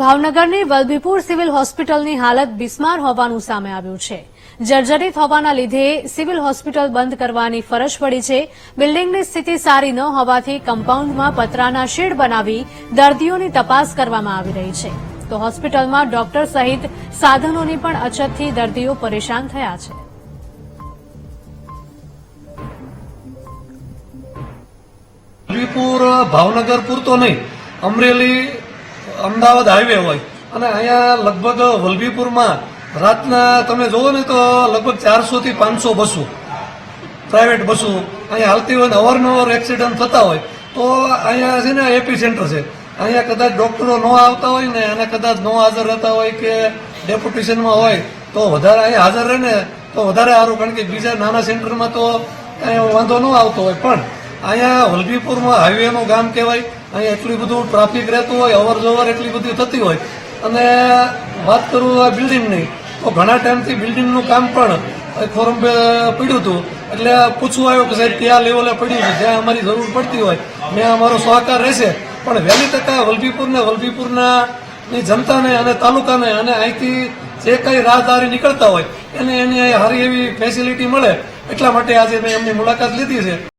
ભાવનગરની વલભીપુર સિવિલ હોસ્પિટલની હાલત બિસ્માર હોવાનું સામે આવ્યું છે। જર્જરિત હોવાના લીધે સિવિલ હોસ્પિટલ બંધ કરવાની ફરજ પડી છે। બિલ્ડિંગની સ્થિતિ સારી ન હોવાથી કમ્પાઉન્ડમાં પતરાના શેડ બનાવી દર્દીઓની તપાસ કરવામાં આવી રહી છે, તો હોસ્પિટલમાં ડોક્ટર સહિત સાધનોની પણ અછતથી દર્દીઓ પરેશાન થયા છે। વલભીપુર ભાવનગર પૂરતો નહીં, અમરેલી અમદાવાદ હાઈવે હોય અને અહીંયા લગભગ વલભીપુરમાં રાતના તમે જોવો ને તો લગભગ 400 થી 500 બસો પ્રાઇવેટ બસો અહીંયા હાલતી હોય ને અવારનવાર એક્સિડન્ટ થતા હોય, તો અહીંયા છે ને એપી સેન્ટર છે। અહીંયા કદાચ ડોક્ટરો ન આવતા હોય ને અને કદાચ ન હાજર રહેતા હોય કે ડેપ્યુટેશનમાં હોય તો વધારે અહીંયા હાજર રહે ને તો વધારે સારું, કારણ કે બીજા નાના સેન્ટરમાં તો કાંઈ વાંધો ન આવતો હોય, પણ અહીંયા વલભીપુરમાં હાઈવેનું ગામ કહેવાય। અહીંયા એટલું બધું ટ્રાફિક રહેતું હોય, અવર જવર એટલી બધી થતી હોય, અને વાત કરું આ બિલ્ડિંગની તો ઘણા ટાઈમથી બિલ્ડિંગનું કામ પણ ફોરમ પડ્યું હતું, એટલે પૂછવું આવ્યું કે સાહેબ કયા લેવલે પડ્યું છે, જ્યાં અમારી જરૂર પડતી હોય ત્યાં અમારો સહકાર રહેશે, પણ વહેલી તકે વલભીપુરના જનતાને અને તાલુકાને અને અહીંથી જે કંઈ રાહદારી નીકળતા હોય એને એની સારી એવી ફેસિલિટી મળે, એટલા માટે આજે મેં એમની મુલાકાત લીધી છે।